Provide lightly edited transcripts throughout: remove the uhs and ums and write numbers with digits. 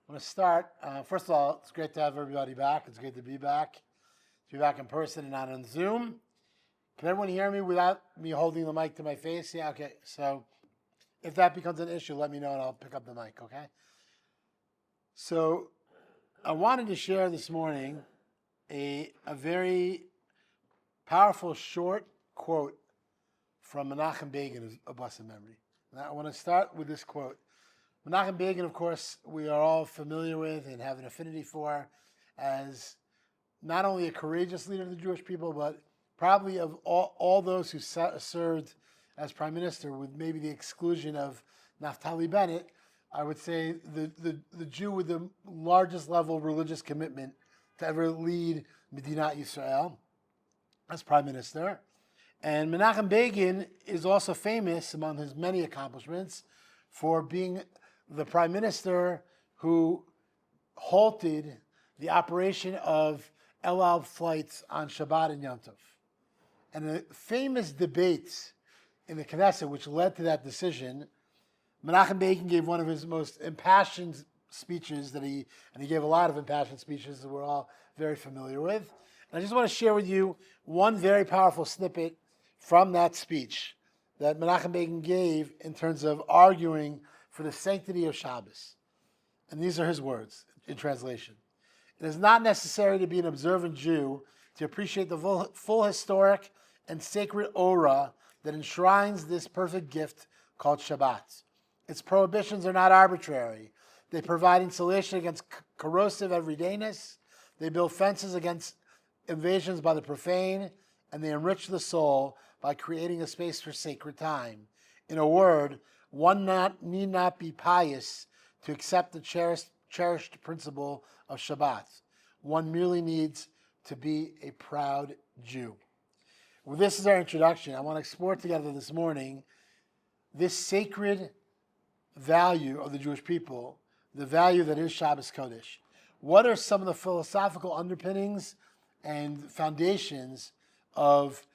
I'm going to start. First of all, it's great to have everybody back. It's great to be back in person and not on Zoom. Can everyone hear me without me holding the mic to my face? Yeah, okay. So if that becomes an issue, let me know and I'll pick up the mic, okay? So I wanted to share this morning a very powerful short quote from Menachem Begin of blessed memory. And I want to start with this quote. Menachem Begin, of course, we are all familiar with and have an affinity for as not only a courageous leader of the Jewish people, but probably of all those who served as prime minister, with maybe the exclusion of Naftali Bennett, I would say the Jew with the largest level of religious commitment to ever lead Medinat Yisrael as prime minister. And Menachem Begin is also famous, among his many accomplishments, for being the prime minister who halted the operation of El Al flights on Shabbat and Yom Tov. And the famous debates in the Knesset, which led to that decision, Menachem Begin gave one of his most impassioned speeches he gave a lot of impassioned speeches that we're all very familiar with. And I just want to share with you one very powerful snippet from that speech that Menachem Begin gave in terms of arguing for the sanctity of Shabbos. And these are his words in translation. It is not necessary to be an observant Jew to appreciate the full historic and sacred aura that enshrines this perfect gift called Shabbat. Its prohibitions are not arbitrary. They provide insulation against corrosive everydayness. They build fences against invasions by the profane, and they enrich the soul by creating a space for sacred time. In a word, one need not be pious to accept the cherished principle of Shabbat. One merely needs to be a proud Jew. Well, this is our introduction. I want to explore together this morning this sacred value of the Jewish people, the value that is Shabbos Kodesh. What are some of the philosophical underpinnings and foundations of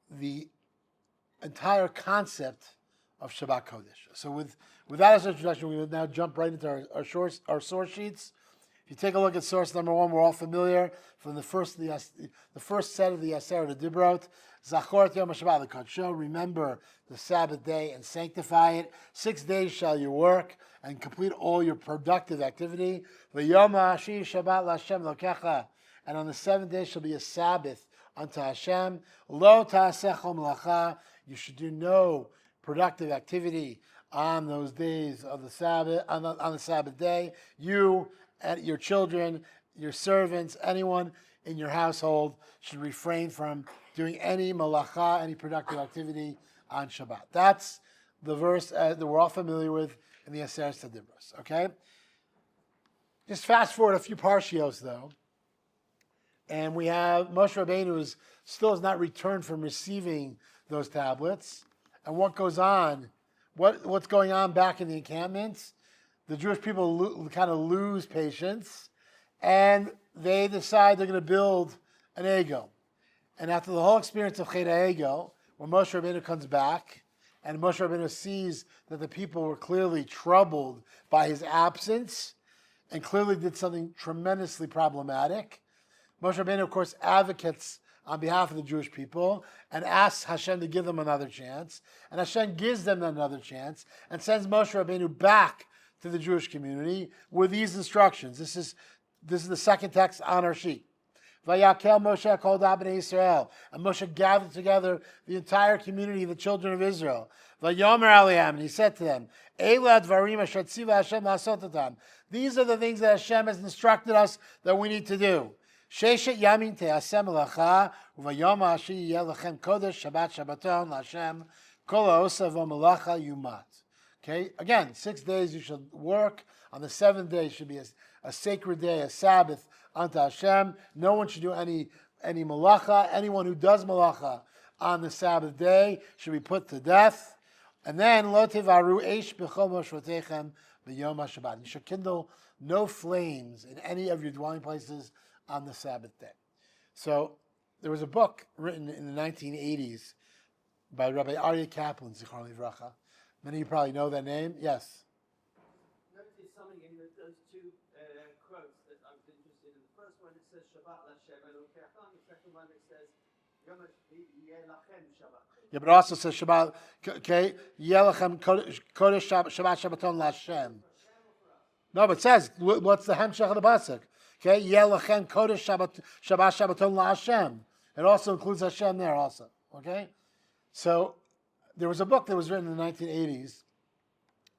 the entire concept of Shabbat Kodesh? So with that as an introduction, we will now jump right into our source sheets. If you take a look at source number 1, we're all familiar from the first set of the Aseret Dibrot. Zachor Yom HaShabbat l'Kadsho, remember the Sabbath day and sanctify it. 6 days shall you work and complete all your productive activity. V'yom ha'ashi Shabbat l'Hashem lokecha, and on the 7th day shall be a Sabbath unto Hashem. Lo ta'asecho melacha, you should do no productive activity on those days of the Sabbath, on the Sabbath day. You and your children, your servants, anyone in your household should refrain from doing any malacha, any productive activity on Shabbat. That's the verse that we're all familiar with in the Aseret Dibros. Okay? Just fast forward a few parshios though, and we have Moshe Rabbeinu who still has not returned from receiving those tablets. And what goes on? What's going on back in the encampments? The Jewish people kind of lose patience, and they decide they're going to build an ego. And after the whole experience of Chet HaEgel, when Moshe Rabbeinu comes back, and Moshe Rabbeinu sees that the people were clearly troubled by his absence, and clearly did something tremendously problematic, Moshe Rabbeinu, of course, advocates on behalf of the Jewish people and asks Hashem to give them another chance. And Hashem gives them another chance and sends Moshe Rabbeinu back to the Jewish community with these instructions. This is the second text on our sheet. Vayakel Moshe kol bnei Yisrael, and Moshe gathered together the entire community, the children of Israel. Vayomer aliyam, and he said to them, Eila dvarim asher tziva Hashem la'asot otam. These are the things that Hashem has instructed us that we need to do. Sheshet yamin te'aseh melacha, uvayom ha'ashi yeh lechem kodesh Shabbat Shabbaton la'Hashem kol ha'osa v'melacha yumat. Okay, again, 6 days you shall work. On the 7th day should be a sacred day, a Sabbath unto Hashem. No one should do any malacha. Anyone who does malacha on the Sabbath day should be put to death. And then, lo tevaru eish b'chol moshvotechem b'yom HaShabbat. You should kindle no flames in any of your dwelling places on the Sabbath day. So there was a book written in the 1980s by Rabbi Aryeh Kaplan, Zichron Livracha. Many of you probably know that name. Yes. Some funny in those two quotes that I was interested in. The first one, it says Shabbat Lashem Elokecha. The second one, it says Yom Yelachem Shabbat. Yeah, but it also says Shabbat. Okay, Yelachem Kodesh Shabbat Shabbaton Lashem. No, but it says what's the hemshech of the pasuk? Okay, Yelachem Kodesh Shabbat Shabbaton Lashem. It also includes Hashem there also. Okay, so there was a book that was written in the 1980s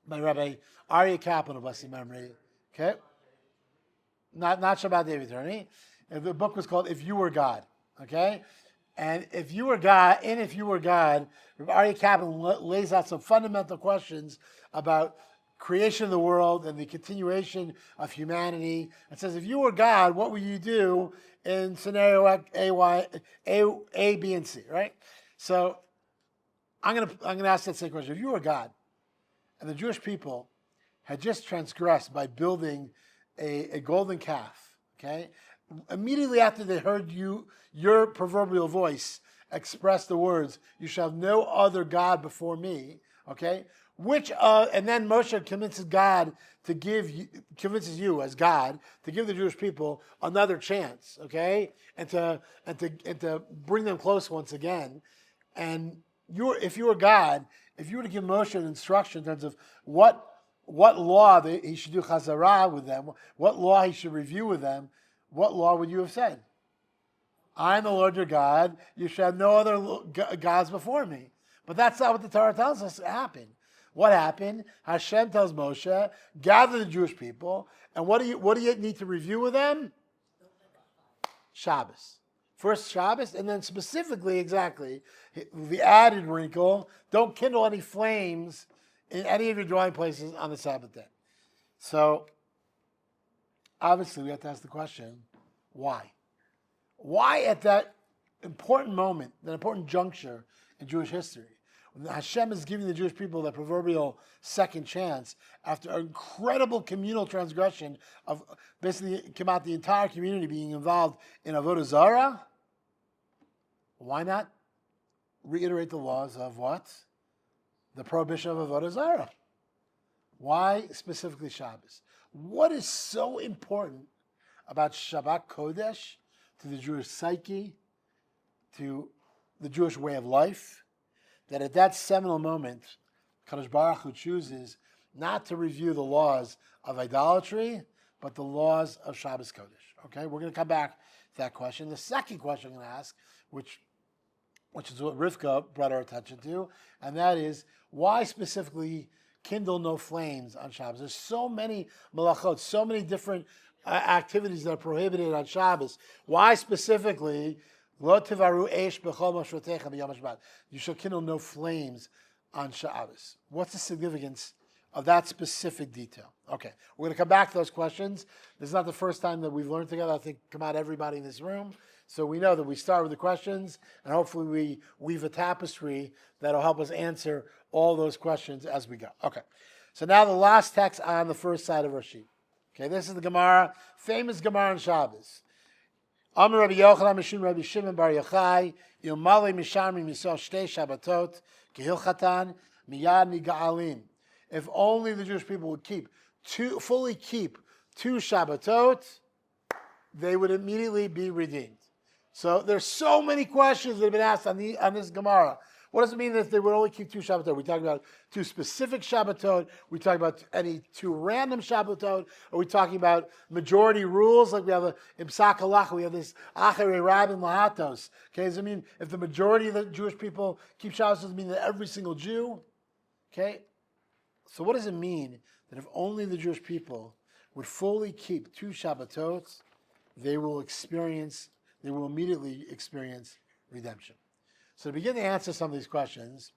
by Rabbi Aryeh Kaplan of blessed memory. Okay, not Shabbat Day of Eternity. The book was called "If You Were God." Okay, and if you were God, Rabbi Aryeh Kaplan lays out some fundamental questions about creation of the world and the continuation of humanity. It says, if you were God, what would you do in scenario A, B, and C? Right. So I'm gonna ask that same question. If you were God, and the Jewish people had just transgressed by building a golden calf, okay? Immediately after they heard your proverbial voice express the words, "You shall have no other God before me," okay? And then Moshe convinces you as God to give the Jewish people another chance, okay? And to bring them close once again. And if you were God, if you were to give Moshe an instruction in terms of what law he should do chazarah with them, what law he should review with them, what law would you have said? I am the Lord your God. You shall have no other gods before me. But that's not what the Torah tells us happened. What happened? Hashem tells Moshe, gather the Jewish people, and what do you need to review with them? Shabbos. First Shabbos, and then specifically, exactly, the added wrinkle, don't kindle any flames in any of your dwelling places on the Sabbath day. So, obviously, we have to ask the question, why? Why at that important moment, that important juncture in Jewish history, when Hashem is giving the Jewish people that proverbial second chance after an incredible communal transgression of basically the entire community being involved in Avodah Zarah? Why not reiterate the laws of what? The prohibition of Avodah Zarah. Why specifically Shabbos? What is so important about Shabbat Kodesh to the Jewish psyche, to the Jewish way of life, that at that seminal moment, Kadosh Baruch Hu chooses not to review the laws of idolatry, but the laws of Shabbos Kodesh? Okay, we're going to come back to that question. The second question I'm going to ask, which is what Rivka brought our attention to, and that is, why specifically kindle no flames on Shabbos? There's so many malachot, so many different activities that are prohibited on Shabbos. Why specifically, lo tivaru eish b'chol moshotecha b'yom Shabbat? You shall kindle no flames on Shabbos. What's the significance of that specific detail? Okay, we're going to come back to those questions. This is not the first time that we've learned together. I think come out everybody in this room. So we know that we start with the questions, and hopefully we weave a tapestry that'll help us answer all those questions as we go. Okay, so now the last text on the first side of our sheet. Okay, this is the Gemara, famous Gemara on Shabbos. Amar Rabbi Yochanan Mishum Rabbi Shimon Bar Yochai Yomale Mishamri Misol Shtei Shabbatot Kehilchatan Miyad Niga'alim. If only the Jewish people would fully keep two Shabbatot, they would immediately be redeemed. So there's so many questions that have been asked on this Gemara. What does it mean that they would only keep two Shabbatot? We talk about two specific Shabbatot. We talk about any two random Shabbatot. Are we talking about majority rules? Like we have a Imsak Halacha, we have this Acharei Rabin Lahatos. Okay, does it mean if the majority of the Jewish people keep Shabbos, does it mean that every single Jew? Okay, so what does it mean that if only the Jewish people would fully keep two Shabbatot, they will immediately experience redemption? So to begin to answer some of these questions,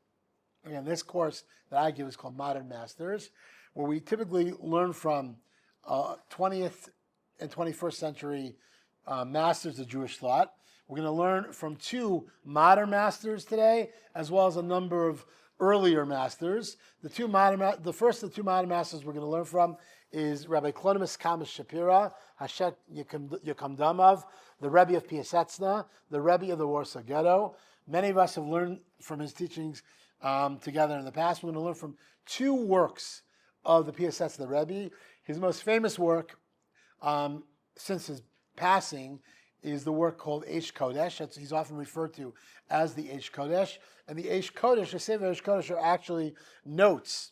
again, this course that I give is called Modern Masters, where we typically learn from 20th and 21st century masters of Jewish thought. We're going to learn from two modern masters today, as well as a number of earlier masters. The first of the two modern masters we're going to learn from is Rabbi Klonimus Kamas Shapira, Hashet Yekamdamav, the Rebbe of Piasetzna, the Rebbe of the Warsaw Ghetto. Many of us have learned from his teachings together in the past. We're going to learn from two works of the Piasetzna Rebbe. His most famous work since his passing is the work called Eish Kodesh. He's often referred to as the Eish Kodesh. And the Eish Kodesh, the Sefer Eish Kodesh, are actually notes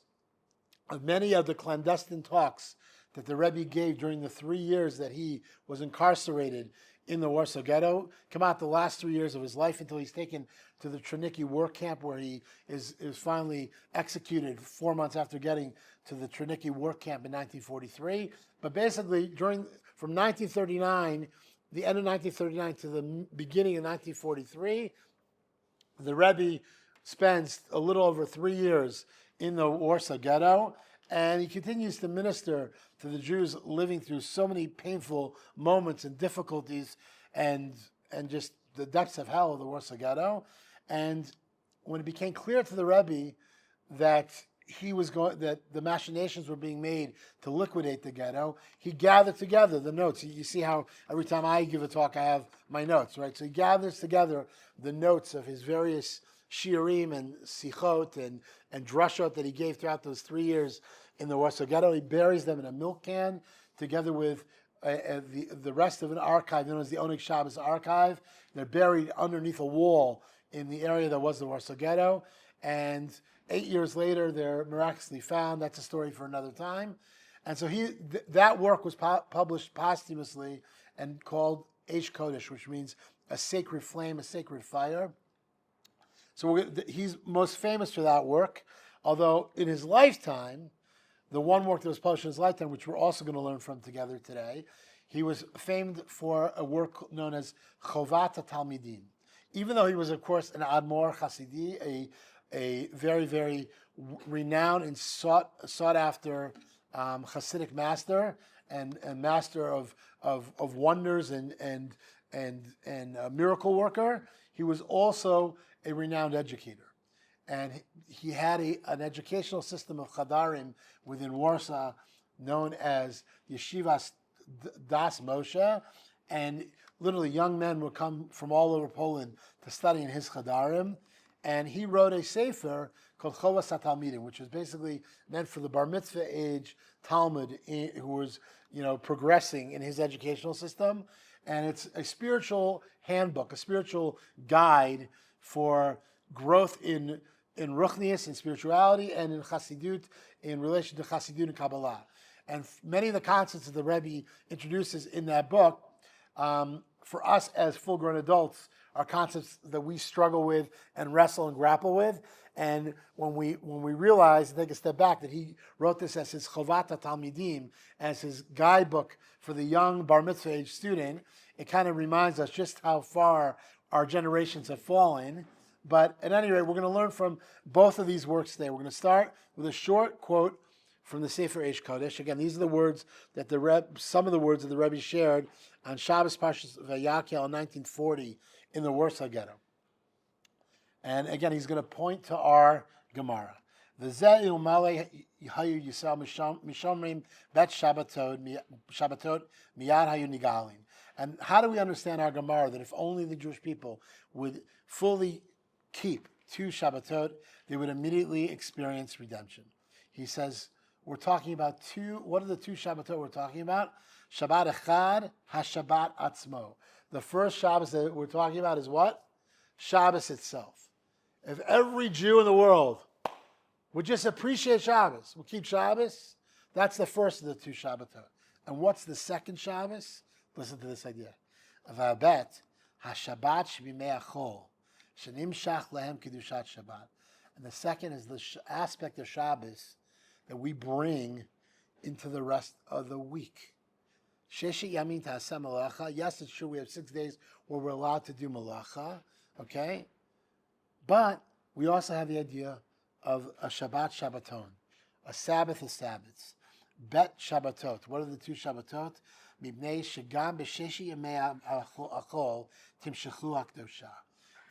of many of the clandestine talks that the Rebbe gave during the 3 years that he was incarcerated in the Warsaw Ghetto. Come out the last 3 years of his life until he's taken to the Triniki work camp, where he is finally executed 4 months after getting to the Triniki work camp in 1943. But basically, from 1939, the end of 1939 to the beginning of 1943, the Rebbe spends a little over 3 years in the Warsaw Ghetto, and he continues to minister to the Jews living through so many painful moments and difficulties and just the depths of hell of the Warsaw Ghetto. And when it became clear to the Rebbe that that the machinations were being made to liquidate the ghetto, he gathered together the notes. You see how every time I give a talk, I have my notes, right? So he gathers together the notes of his various shiurim and sichot and drushot that he gave throughout those 3 years in the Warsaw Ghetto. He buries them in a milk can together with the rest of an archive known as the Oneg Shabbos archive. They're buried underneath a wall in the area that was the Warsaw Ghetto. And 8 years later, they're miraculously found. That's a story for another time. And so that work was published posthumously and called Eish Kodesh, which means a sacred flame, a sacred fire. So he's most famous for that work, although in his lifetime, the one work that was published in his lifetime, which we're also going to learn from together today, he was famed for a work known as Chovat HaTalmidim. Even though he was, of course, an Admor Hasidi, a very, very renowned and sought after Hasidic master and master of wonders and a miracle worker, he was also a renowned educator. And he had an educational system of Chadarim within Warsaw known as Yeshivas Das Moshe, and literally young men would come from all over Poland to study in his Chadarim. And he wrote a sefer called Chovas HaTalmidim, which was basically meant for the bar mitzvah age Talmud who was, progressing in his educational system. And it's a spiritual handbook, a spiritual guide for growth in Ruchnius, in spirituality, and in Chassidut, in relation to Chassidut and Kabbalah. And many of the concepts that the Rebbe introduces in that book, for us as full-grown adults, are concepts that we struggle with and wrestle and grapple with. And when we realize and take a step back that he wrote this as his Chovat HaTalmidim, as his guidebook for the young bar mitzvah age student, it kind of reminds us just how far our generations have fallen. But at any rate, we're going to learn from both of these works today. We're going to start with a short quote from the Sefer Eish Kodesh. Again, these are the words that some of the words that the Rebbe shared on Shabbos Parshas Vayakhel in 1940 in the Warsaw Ghetto. And again, he's going to point to our Gemara. V'zeh umale hayu Yisrael mishomrim bet Shabbatot miyad hayu nigalin. And how do we understand our Gemara that if only the Jewish people would fully keep 2 Shabbatot, they would immediately experience redemption? He says, we're talking about what are the 2 Shabbatot we're talking about? Shabbat Echad, HaShabbat Atzmo. The first Shabbos that we're talking about is what? Shabbos itself. If every Jew in the world would just appreciate Shabbos, would keep Shabbos, that's the first of the 2 Shabbatot. And what's the second Shabbos? Listen to this idea. V'abet, HaShabbat Shebimei Achol, Shenimshach Lehem Kedushat Shabbat. And the second is the aspect of Shabbos that we bring into the rest of the week. Sheshi Yamin Ta'aseh Malacha. Yes, it's true we have 6 days where we're allowed to do Malacha, okay? But we also have the idea of a Shabbat Shabbaton. A Sabbath of Sabbaths. Bet Shabbatot. What are the 2 Shabbatot? Mibnei Shegam B'Sheshi Yamei Achol Timshechu HaKdosha.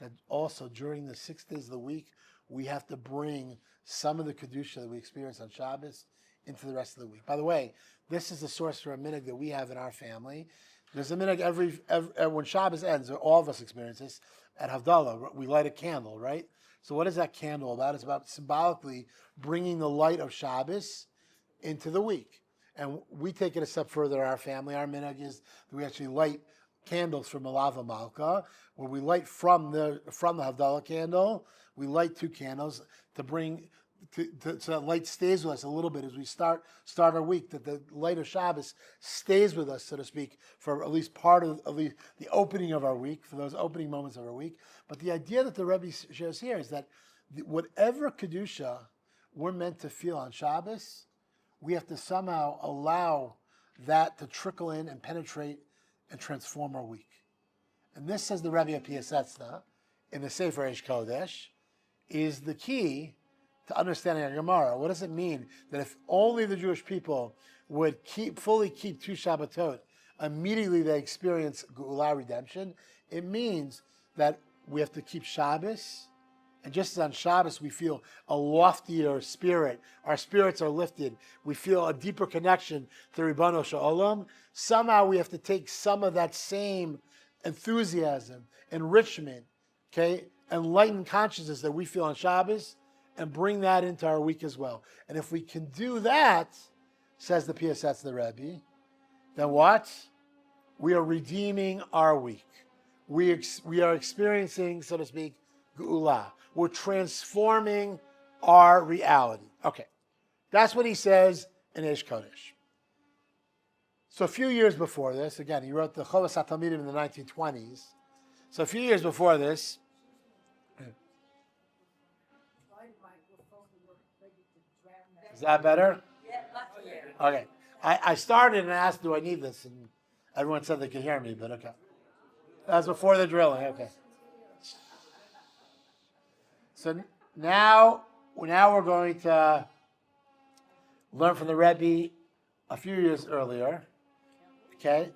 That also during the 6 days of the week, we have to bring some of the Kedusha that we experience on Shabbos into the rest of the week. By the way, this is the source for a minhag that we have in our family. There's a minhag every when Shabbos ends, all of us experience this, at Havdalah, we light a candle, right? So what is that candle about? It's about symbolically bringing the light of Shabbos into the week. And we take it a step further in our family. Our minhag is that we actually light candles from Malava Malka, where we light from the Havdalah candle. We light 2 candles to bring so that light stays with us a little bit as we start our week. That the light of Shabbos stays with us, so to speak, for at least part of the opening of our week, for those opening moments of our week. But the idea that the Rebbe shares here is that whatever kedusha we're meant to feel on Shabbos, we have to somehow allow that to trickle in and penetrate and transform our week. And this, says the Rabbi of Piasetzna in the Sefer Eish Kodesh, is the key to understanding our Gemara. What does it mean that if only the Jewish people would fully keep 2 Shabbatot, immediately they experience Geulah redemption? It means that we have to keep Shabbos, and just as on Shabbos we feel a loftier spirit, our spirits are lifted, we feel a deeper connection to Ribono Shel Olam, somehow we have to take some of that same enthusiasm, enrichment, okay, enlightened consciousness that we feel on Shabbos and bring that into our week as well. And if we can do that, says the Piasatz the Rebbe, then what? We are redeeming our week. We are experiencing, so to speak, Geulah. We're transforming our reality. Okay, that's what he says in Eish Kodesh. So a few years before this, again, he wrote the Chovas HaTalmidim in the 1920s. So a few years before this, is that better? Okay. I started and asked, do I need this? And everyone said they could hear me, but okay. That was before the drilling, okay. So now we're going to learn from the Rebbe a few years earlier. Okay?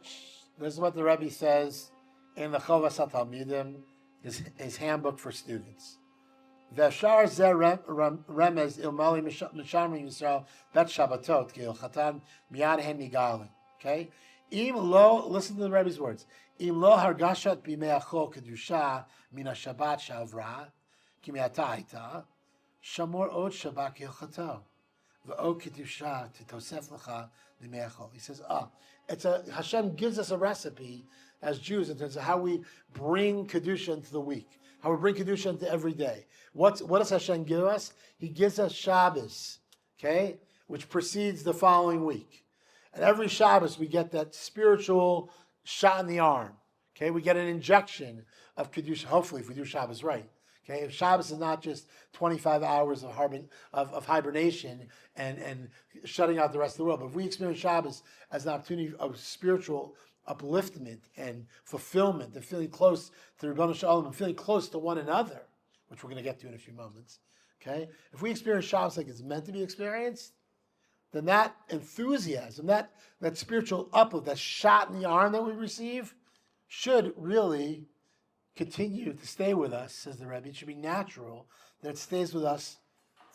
This is what the Rebbe says in the Chovas HaTalmidim, his handbook for students. V'ashar zeh remez ilmali mishamrim Yisrael bet Shabbatot k'ilchatan miyad hen nigalin. Okay? Im lo, listen to the Rebbe's words. Im lo hargashat b'mei achol kedusha min ha-Shabbat shavra ki me'ata hayta shamor od Shabbat k'ilchato v'od kedusha titosef lecha b'mei achol. He says, Hashem gives us a recipe as Jews in terms of how we bring kedusha into the week, how we bring kedusha into every day. What does Hashem give us? He gives us Shabbos, okay, which precedes the following week. And every Shabbos we get that spiritual shot in the arm. Okay, we get an injection of kedusha. Hopefully, if we do Shabbos right. Okay, if Shabbos is not just 25 hours of hibernation and shutting out the rest of the world, but if we experience Shabbos as an opportunity of spiritual upliftment and fulfillment, and feeling close to Ribono Shel Olam and feeling close to one another, which we're going to get to in a few moments. Okay, if we experience Shabbos like it's meant to be experienced, then that enthusiasm, that spiritual uplift, that shot in the arm that we receive, should really continue to stay with us, says the Rebbe. It should be natural that it stays with us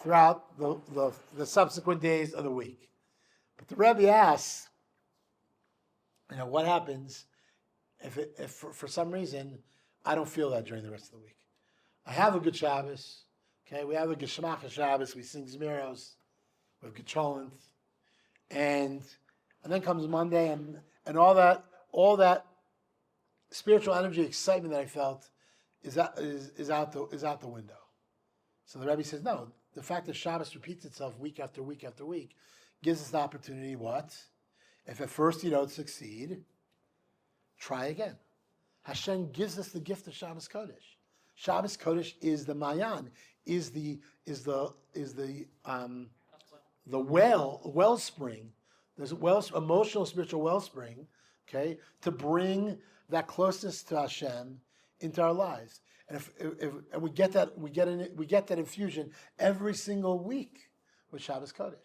throughout the subsequent days of the week. But the Rebbe asks, what happens if for some reason I don't feel that during the rest of the week? I have a good Shabbos, okay? We have a Geshmach Shabbos, we sing Zmiros, we have Gecholent, and then comes Monday, and all that spiritual energy, excitement that I felt is out the window. So the Rebbe says, no, the fact that Shabbos repeats itself week after week after week gives us the opportunity, what? If at first you don't succeed, try again. Hashem gives us the gift of Shabbos Kodesh. Shabbos Kodesh is the Mayan, is the wellspring. There's a emotional, spiritual wellspring, okay, to bring that closeness to Hashem into our lives. And if we get that infusion every single week with Shabbos Kodesh.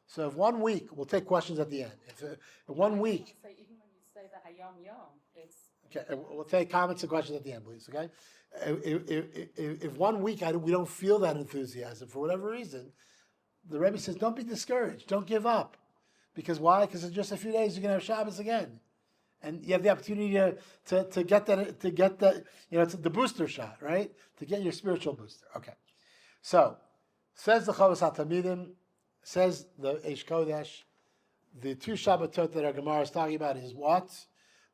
So if 1 week, we'll take questions at the end. If 1 week, so even when you say the Hayom Yom, it's okay, we'll take comments and questions at the end, please. Okay, if 1 week we don't feel that enthusiasm for whatever reason, the Rebbe says, don't be discouraged, don't give up, because why? Because in just a few days you're going to have Shabbos again, and you have the opportunity to get that it's the booster shot, right? To get your spiritual booster. Okay, so says the Chovas HaTalmidim, says the Eish Kodesh, the two Shabbatot that our Gemara is talking about is what?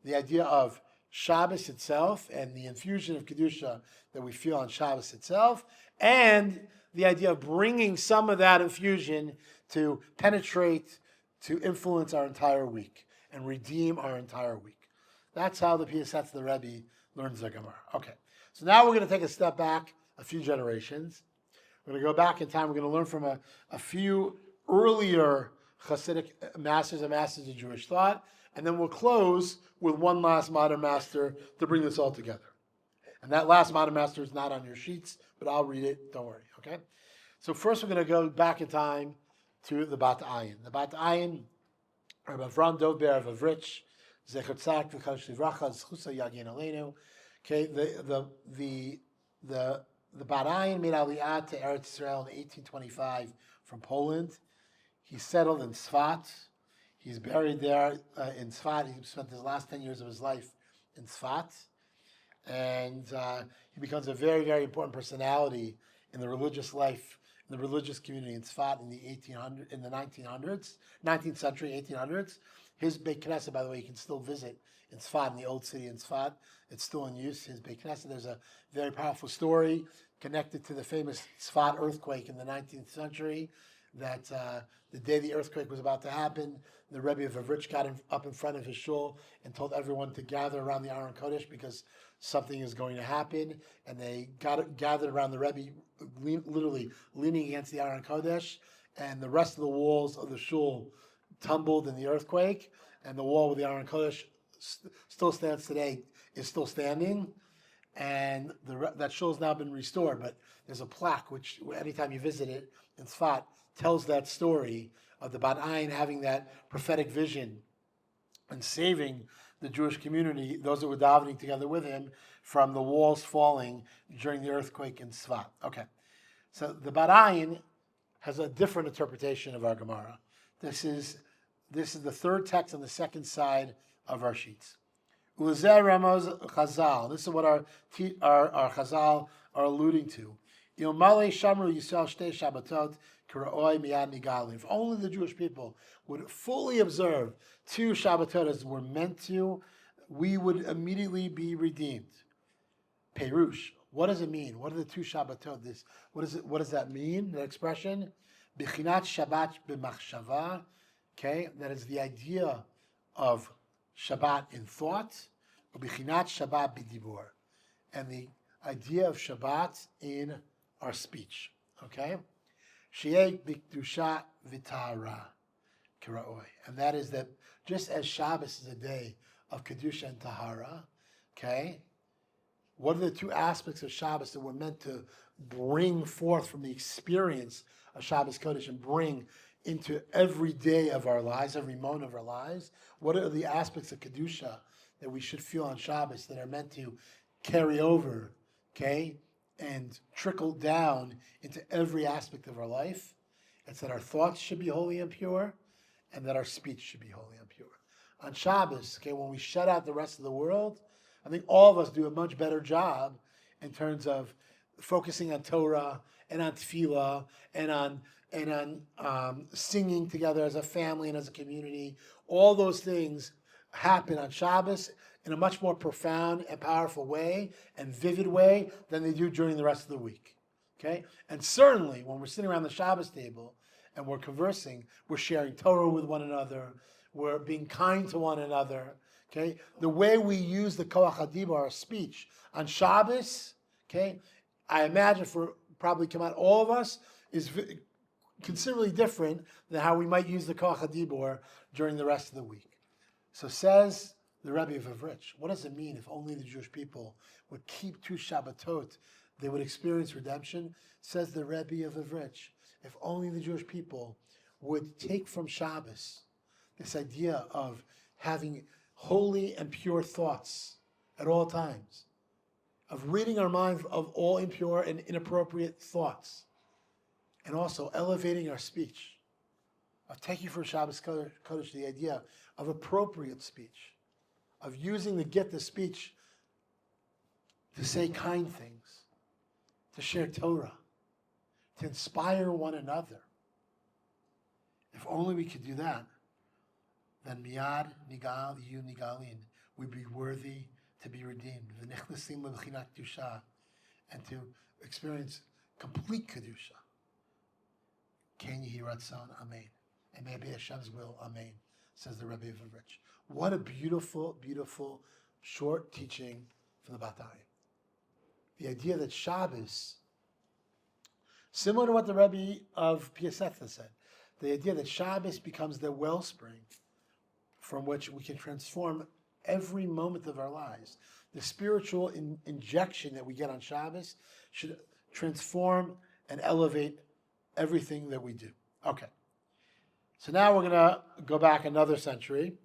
The idea of Shabbos itself and the infusion of Kedusha that we feel on Shabbos itself, and the idea of bringing some of that infusion to penetrate, to influence our entire week and redeem our entire week. That's how the Piasatz of the Rebbe learns the Gemara. Okay, so now we're going to take a step back a few generations. We're going to go back in time. We're going to learn from a few earlier Hasidic masters and masters of Jewish thought, and then we'll close with one last modern master to bring this all together. And that last modern master is not on your sheets, but I'll read it. Don't worry, okay? So first we're going to go back in time to the Bat Ayin. The Bat Ayin, Rabbi Avram Dov Ber of Rich, Zecher Tzak V'Kadosh Livracha Zchusa Yagin Aleinu. Okay, the Bat Ayin made Aliyah to Eretz Israel in 1825 from Poland. He settled in Tzfat. He's buried there in Tzfat. He spent his last 10 years of his life in Tzfat. And he becomes a very, very important personality in the religious life, in the religious community in Tzfat in the 19th century, 1800s. His Beit Knesset, by the way, you can still visit in Tzfat, in the old city in Tzfat. It's still in use, his Beit Knesset. There's a very powerful story connected to the famous Tzfat earthquake in the 19th century, that the day the earthquake was about to happen, the Rebbe of Avrich got up in front of his shul and told everyone to gather around the Aron Kodesh because something is going to happen. And they gathered around the Rebbe, literally leaning against the Aron Kodesh, and the rest of the walls of the shul tumbled in the earthquake, and the wall with the Aron Kodesh still stands today, is still standing. And that shul has now been restored, but there's a plaque which, anytime you visit it in Tzfat, tells that story of the Bat Ayin having that prophetic vision and saving the Jewish community, those that were davening together with him, from the walls falling during the earthquake in Tzfat. Okay, so the Bat Ayin has a different interpretation of our Gemara. This is the third text on the second side of our sheets. Ulezeh Ramos Chazal. This is what our Chazal are alluding to. Ilmale Shamru Yisrael Shtei Shabbatot K'ra'oi Miyad Nigalin. If only the Jewish people would fully observe two Shabbatot as were meant to, we would immediately be redeemed. Perush. What does it mean? What are the two Shabbatot? What does that mean? That expression? Bichinat Shabbat b'machshava. Okay, that is the idea of Shabbat in thought, or Bichinat Shabbat b'dibur, and the idea of Shabbat in our speech. Okay, Sheyeh b'kedusha v'tahara k'ra'oi, and that is that just as Shabbos is a day of kedusha and tahara, okay, what are the two aspects of Shabbos that we're meant to bring forth from the experience of Shabbos Kodesh and bring into every day of our lives, every moment of our lives? What are the aspects of Kedusha that we should feel on Shabbos that are meant to carry over, okay, and trickle down into every aspect of our life? It's that our thoughts should be holy and pure, and that our speech should be holy and pure. On Shabbos, okay, when we shut out the rest of the world, I think all of us do a much better job in terms of focusing on Torah and on tefillah and on singing together as a family and as a community. All those things happen on Shabbos in a much more profound and powerful way and vivid way than they do during the rest of the week. Okay? And certainly when we're sitting around the Shabbos table and we're conversing, we're sharing Torah with one another, we're being kind to one another. Okay? The way we use the Koach HaDibur, our speech, on Shabbos, okay, I imagine for probably come out all of us, is considerably different than how we might use the Koach HaDibur during the rest of the week. So says the Rabbi of Avrich, what does it mean if only the Jewish people would keep two Shabbatot, they would experience redemption? Says the Rabbi of Avrich, if only the Jewish people would take from Shabbos this idea of having holy and pure thoughts at all times, of ridding our minds of all impure and inappropriate thoughts, and also elevating our speech, of taking from Shabbos Kodesh the idea of appropriate speech, of using the gift of speech to say kind things, to share Torah, to inspire one another. If only we could do that, then miyad nigal yu nigalin, we'd be worthy to be redeemed. V'nechnasim lebchinat kedusha, and to experience complete kedusha. Ken yehi ratzon, amen. And may it be Hashem's will, amen, says the Rabbi of Rich. What a beautiful, beautiful, short teaching from the Batayim. The idea that Shabbos, similar to what the Rebbe of Piasetha said, the idea that Shabbos becomes the wellspring from which we can transform every moment of our lives. The spiritual injection that we get on Shabbos should transform and elevate everything that we do. Okay. So now we're going to go back another century,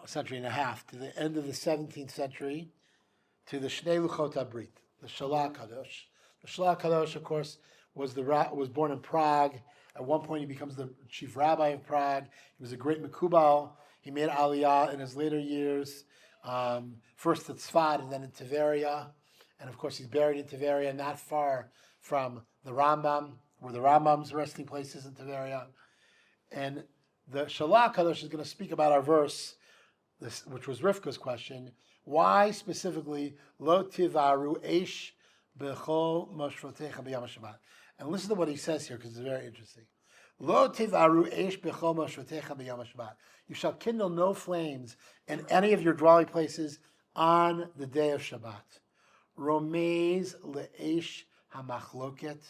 a century and a half, to the end of the 17th century, to the Shnei Luchot HaBrit, the Shalah Kadosh. The Shalah Kadosh, of course, was born in Prague. At one point, he becomes the chief rabbi of Prague. He was a great Mekubal. He made Aliyah in his later years, first at Tzfat and then in Tiberia. And of course, he's buried in Tiberia, not far from the Rambam, where the Rambam's resting place is in Tiberia. And the Shalah Kadosh is going to speak about our verse, which was Rivka's question. Why specifically, Lo tivaru eish b'chol moshvotecha b'yom Shabbat? And listen to what he says here, because it's very interesting. Lo tivaru eish b'chol moshvotecha b'yom Shabbat. You shall kindle no flames in any of your dwelling places on the day of Shabbat. Romez le'eish hamachloket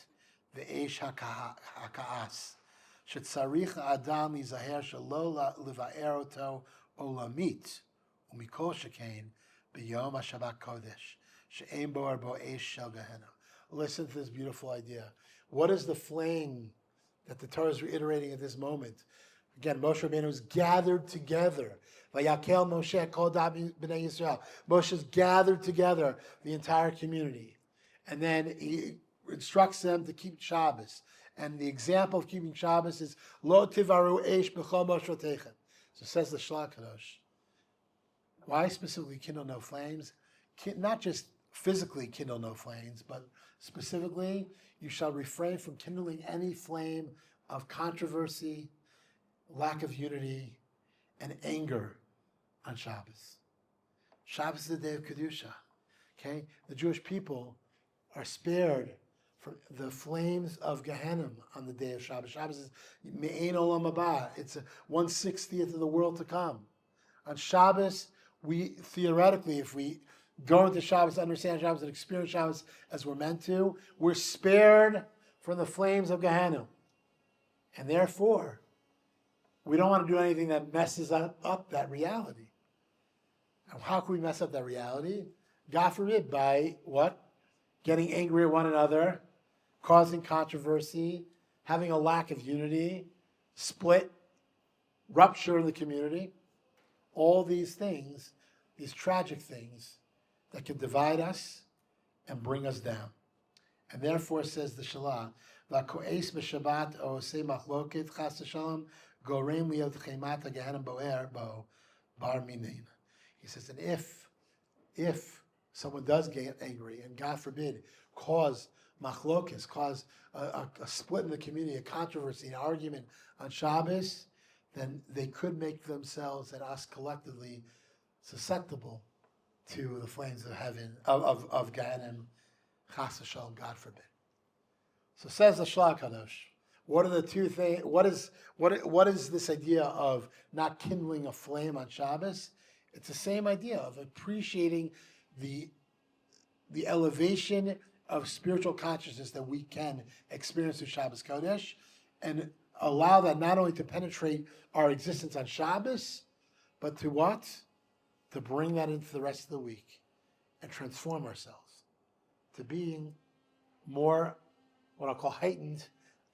ve'eish hakaas. Shetzarich adam yizaher shelo levaer oto olamit umikol shekain b'yom HaShabbat kodesh she'ein bo arbo eish shel Gehenna. Listen to this beautiful idea. What is the flame that the Torah is reiterating at this moment? Again, Moshe Rabbeinu is gathered together. Vayakel Moshe kol b'nei Yisrael. Moshe is gathered together, the entire community. And then he instructs them to keep Shabbos. And the example of keeping Shabbos is Lo tivaru eish b'chol moshvoteichem. So says the Shalah Kadosh. Why specifically kindle no flames? Not just physically kindle no flames, but specifically, you shall refrain from kindling any flame of controversy, lack of unity, and anger on Shabbos. Shabbos is the day of Kedusha. Okay? The Jewish people are spared from the flames of Gehenna on the day of Shabbos. Shabbos is Me'ein Olam Haba. It's 1/60th of the world to come. On Shabbos, we theoretically, if we go into Shabbos, understand Shabbos, and experience Shabbos as we're meant to, we're spared from the flames of Gehenna. And therefore, we don't want to do anything that messes up that reality. And how can we mess up that reality? God forbid, by what? Getting angry at one another, causing controversy, having a lack of unity, split, rupture in the community. All these things, these tragic things that can divide us and bring us down. And therefore, says the Shalah, V'ko'es b'Shabbat o'osei machloket chas v'shalom gorem liot chemata gehenim bo'er bo bar minin. He says, and if someone does get angry, and God forbid, cause machlokes, cause a split in the community, a controversy, an argument on Shabbos, then they could make themselves and us collectively susceptible to the flames of heaven, of Gehenna, chas v'shalom, God forbid. So says the Shalah Kadosh, what are the two things? What is this idea of not kindling a flame on Shabbos? It's the same idea of appreciating the elevation of spiritual consciousness that we can experience through Shabbos Kodesh, and allow that not only to penetrate our existence on Shabbos, but to what? To bring that into the rest of the week and transform ourselves to being more, what I'll call heightened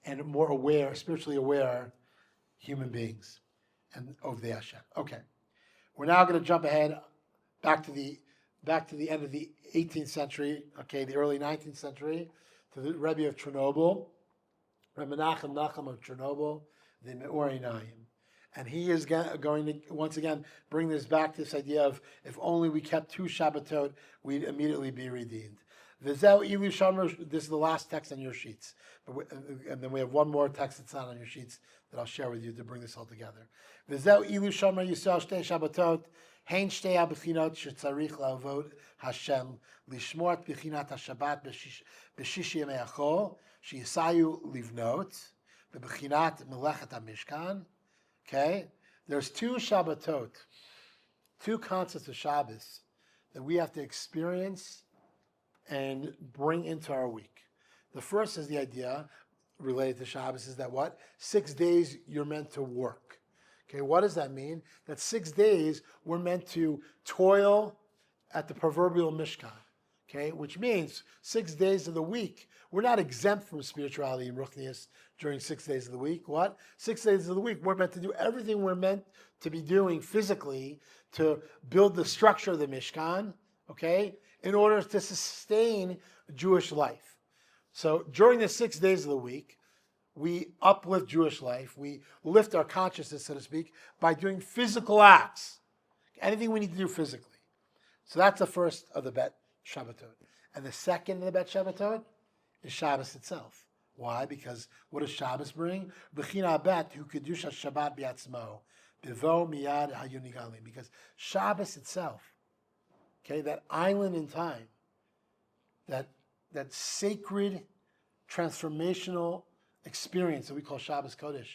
and more aware, spiritually aware human beings and of the Hashem. Okay. We're now going to jump ahead back to the end of the 18th century, okay, the early 19th century, to the Rebbe of Chernobyl, Rabbi Nachum of Chernobyl, the Me'or Einayim. And he is going to, once again, bring this back to this idea of if only we kept 2 Shabbatot, we'd immediately be redeemed. V'zeu ilu shomer. This is the last text on your sheets, and then we have one more text that's not on your sheets that I'll share with you to bring this all together. V'zeu ilu shomer Yisrael shtei Shabbatot. Hein shtei abchinot shetzarich laavod Hashem lishmort b'chinat haShabbat b'shishi yemei achol sheyisayu livnot b'chinat melechet hamishkan. Okay, there's two Shabbatot, two concepts of Shabbos that we have to experience and bring into our week. The first is the idea related to Shabbos is that what? 6 days you're meant to work. Okay, what does that mean? That 6 days we're meant to toil at the proverbial Mishkan. Okay, which means 6 days of the week, we're not exempt from spirituality and ruchnius during 6 days of the week. What? 6 days of the week, we're meant to do everything we're meant to be doing physically to build the structure of the Mishkan, okay, in order to sustain Jewish life. So during the 6 days of the week, we uplift Jewish life. We lift our consciousness, so to speak, by doing physical acts. Anything we need to do physically. So that's the first of the Bet Shabbatot. And the second of the Bet Shabbatot is Shabbos itself. Why? Because what does Shabbos bring? B'china bet hu kedusha Shabbat biatzmo bivo miyad hayunigalim. Because Shabbos itself, okay, that island in time, that sacred transformational experience that we call Shabbos Kodesh,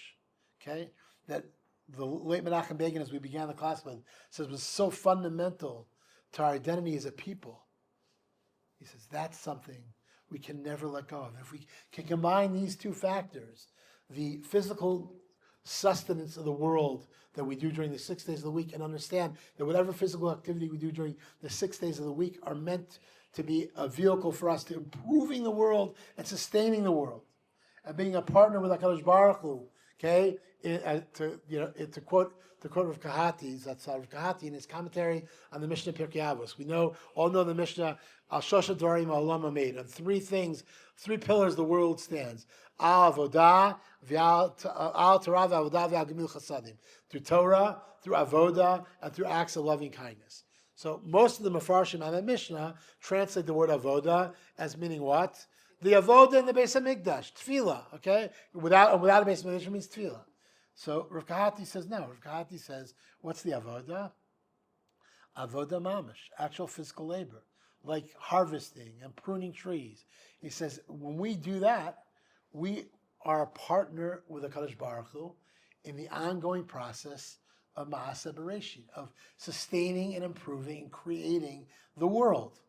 okay, that the late Menachem Begin, as we began the class with, says was so fundamental to our identity as a people. He says that's something we can never let go of. If we can combine these two factors, the physical sustenance of the world that we do during the 6 days of the week, and understand that whatever physical activity we do during the 6 days of the week are meant to be a vehicle for us to improving the world and sustaining the world, and being a partner with HaKadosh Baruch Hu, okay? To quote Rav Kahati, that's Rav Kahati in his commentary on the Mishnah Pirkei Avos. We all know the Mishnah Al Shosha Dvarim Ha'olam Hameid, on three things, three pillars the world stands: Al Avodah, Al Torah, Avodah, Al Gemil Chasadim. Through Torah, through Avodah, and through acts of loving kindness. So most of the Mefarshim on the Mishnah translate the word Avodah as meaning what? The Avodah in the Beis HaMikdash, Tefillah, okay? Without a Beis HaMikdash means Tefillah. So Rav Kahati says no. Rav Kahati says, what's the Avodah? Avodah mamash, actual physical labor, like harvesting and pruning trees. He says, when we do that, we are a partner with the HaKadosh Baruch Hu in the ongoing process of Ma'aseh Bereshit, of sustaining and improving and creating the world.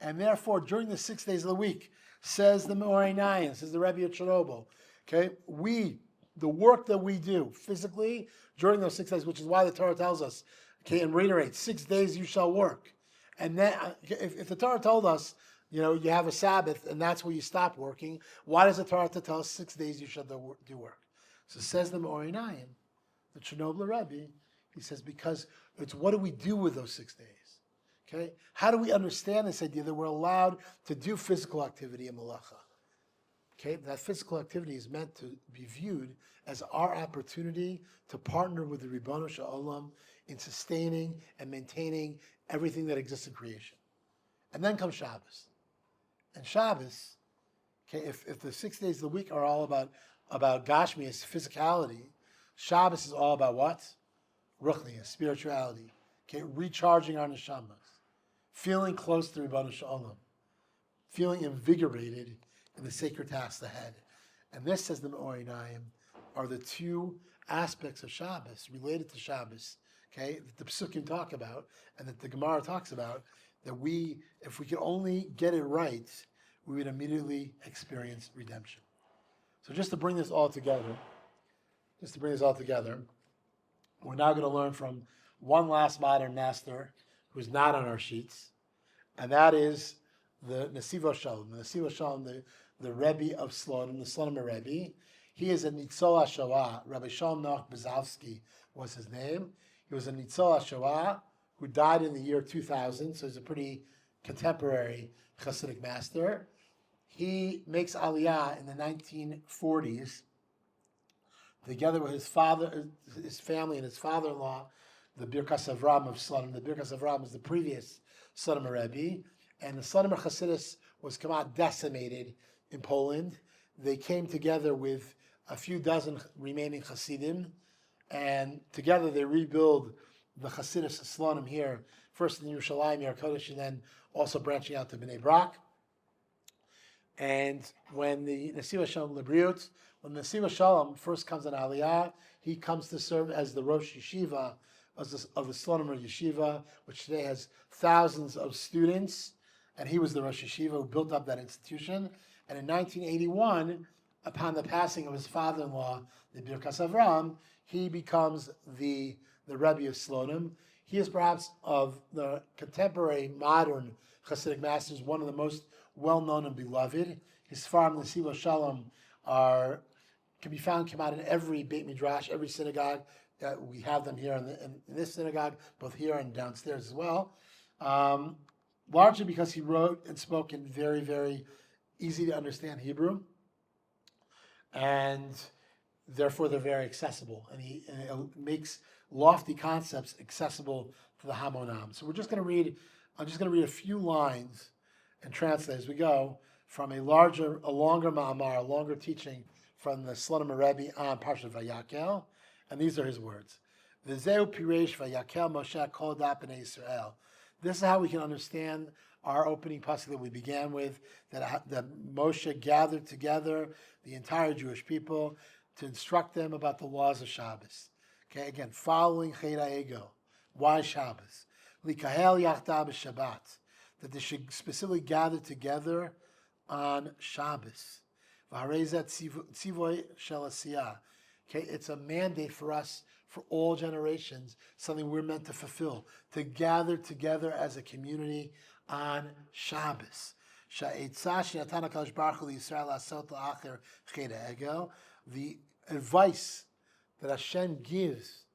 And therefore, during the 6 days of the week, says the Me'orei Nayin, says the Rebbe of Chernobyl, okay, the work that we do physically during those 6 days, which is why the Torah tells us, okay, and reiterates, 6 days you shall work. And then, if the Torah told us, you have a Sabbath and that's where you stop working, why does the Torah tell us 6 days you shall do work? So says the Me'orei Nayin, the Chernobyl Rabbi, he says, because it's what do we do with those 6 days? Okay? How do we understand this idea that we're allowed to do physical activity in Malacha? Okay? That physical activity is meant to be viewed as our opportunity to partner with the Ribono Shel Olam in sustaining and maintaining everything that exists in creation. And then comes Shabbos. And Shabbos, okay, if the 6 days of the week are all about Gashmias, physicality, Shabbos is all about what? Ruchnias, spirituality. Okay, recharging our neshamas. Feeling close to Ribono Shel Olam, feeling invigorated in the sacred tasks ahead. And this, says the Me'orei Nayin, are the two aspects of Shabbos related to Shabbos, okay, that the Psukim talk about and that the Gemara talks about, that if we could only get it right, we would immediately experience redemption. So just to bring this all together, we're now going to learn from one last modern master who's not on our sheets, and that is the Nesivo Shalom. The Nesivo Shalom, the Rebbe of Slonim, the Slonim Rebbe. He is a Nitzol HaShoah. Rabbi Shalom Noach Bezalsky was his name. He was a Nitzol HaShoah who died in the year 2000, so he's a pretty contemporary Hasidic master. He makes Aliyah in the 1940s, together with his family, and his father-in-law, the Birkas Avram of Slonim. The Birkas Avram is the previous Slonim Rebbe, and the Slonimer Hasidus was decimated in Poland. They came together with a few dozen remaining Hasidim, and together they rebuild the Hasidus Slonim here, first in Yerushalayim, Yer Kodesh, and then also branching out to Bnei Brak. And when the Nesiva Shalom Lebriut, when the Nesiva Shalom first comes on Aliyah, he comes to serve as the Rosh Yeshiva of the Slonimer Yeshiva, which today has thousands of students, and he was the Rosh Yeshiva who built up that institution. And in 1981, upon the passing of his father-in-law, the Birkas Avram, he becomes the Rebbe of Slonim. He is perhaps of the contemporary modern Hasidic masters one of the most well-known and beloved. His Sfarim, the Nesiva Shalom, can be found, come out in every Beit Midrash, every synagogue. We have them here in this synagogue, both here and downstairs as well. Largely because he wrote and spoke in very, very easy to understand Hebrew, and therefore they're very accessible. And he makes lofty concepts accessible to the Hamonam. So I'm just going to read a few lines and translate as we go from a longer ma'amar, a longer teaching from the Slonimer Rebbe on Parshat Vayakel, and these are his words. V'zeu piresh Vayakel Moshe kol dat bnei Yisrael. This is how we can understand our opening pasuk that we began with, that Moshe gathered together the entire Jewish people to instruct them about the laws of Shabbos. Okay, again, following Chet HaEgel. Why Shabbos? Likahel yachdav b'Shabbat. That they should specifically gather together on Shabbos. V'harezet tzivoy shel asiyah. Okay, it's a mandate for us, for all generations, something we're meant to fulfill, to gather together as a community on Shabbos. The advice that Hashem gives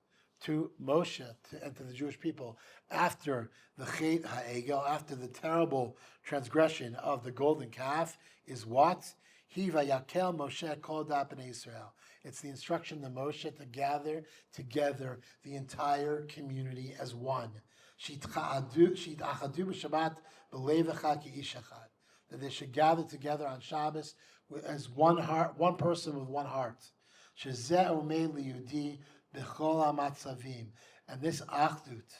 to Moshe and to the Jewish people after the Chet HaEgel, after the terrible transgression of the golden calf, is what? Hi vayakel Moshe kol dat bnei Yisrael. It's the instruction to Moshe to gather together the entire community as one. That they should gather together on Shabbos as one heart, one person with one heart. And this achdut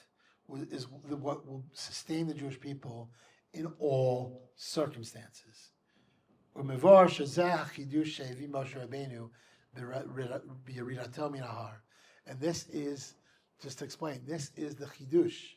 is what will sustain the Jewish people in all circumstances. And this is, just to explain, this is the chidush.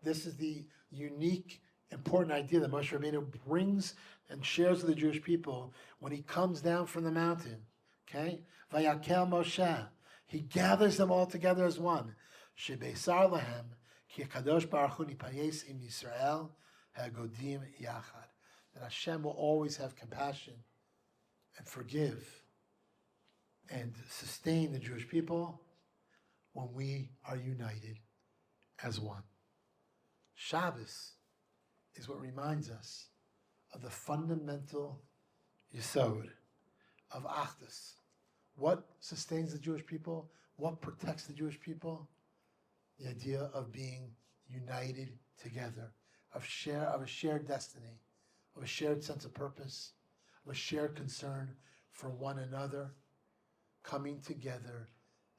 This is the unique, important idea that Moshe Rabbeinu brings and shares with the Jewish people when he comes down from the mountain. Okay? Vayakel Moshe. He gathers them all together as one. Shebeisar lahem ki hakadosh baruch hu nipayes im Yisrael hagodim yachad. That Hashem will always have compassion and forgive and sustain the Jewish people when we are united as one. Shabbos is what reminds us of the fundamental yesod of achdus. What sustains the Jewish people? What protects the Jewish people? The idea of being united together, of a shared destiny, of a shared sense of purpose, of a shared concern for one another, coming together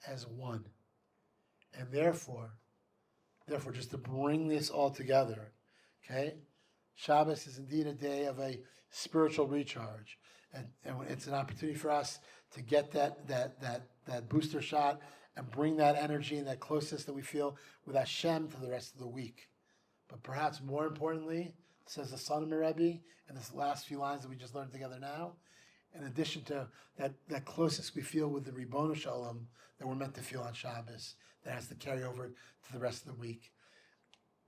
as one. And therefore, just to bring this all together, okay, Shabbos is indeed a day of a spiritual recharge, and it's an opportunity for us to get that booster shot and bring that energy and that closeness that we feel with Hashem to the rest of the week. But perhaps more importantly, says the Slonimer Rebbe in this last few lines that we just learned together now, in addition to that closeness we feel with the Ribono Shalom that we're meant to feel on Shabbos, that has to carry over to the rest of the week.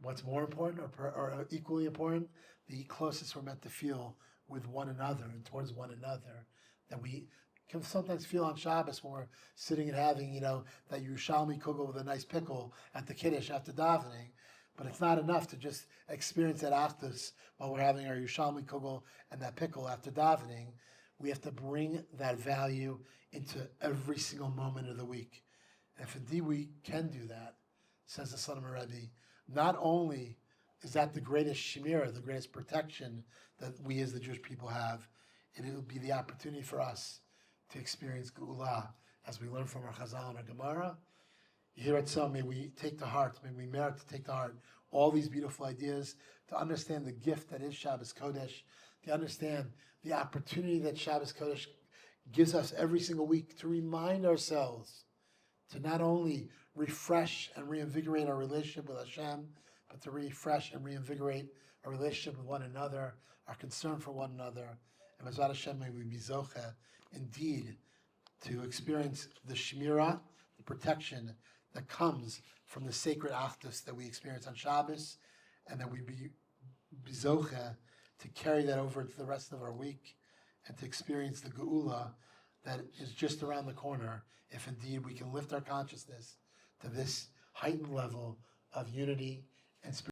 What's more important or equally important, the closeness we're meant to feel with one another and towards one another, that we can sometimes feel on Shabbos when we're sitting and having, that Yerushalmi kugel with a nice pickle at the Kiddush after davening. But it's not enough to just experience that achdus while we're having our Yerushalmi kugel and that pickle after davening. We have to bring that value into every single moment of the week. And if indeed we can do that, says the Slonimer Rebbe, not only is that the greatest shemira, the greatest protection that we as the Jewish people have. And it will be the opportunity for us to experience Geula as we learn from our Chazal and our Gemara. Here at some, may we take to heart, may we merit to take to heart all these beautiful ideas, to understand the gift that is Shabbos Kodesh, to understand the opportunity that Shabbos Kodesh gives us every single week to remind ourselves to not only refresh and reinvigorate our relationship with Hashem, but to refresh and reinvigorate our relationship with one another, our concern for one another. And B'ezrat Hashem, may we be zocheh, indeed, to experience the shmira, the protection that comes from the sacred achdus that we experience on Shabbos, and that we be zocheh to carry that over to the rest of our week, and to experience the geula that is just around the corner, if indeed we can lift our consciousness to this heightened level of unity and spirit.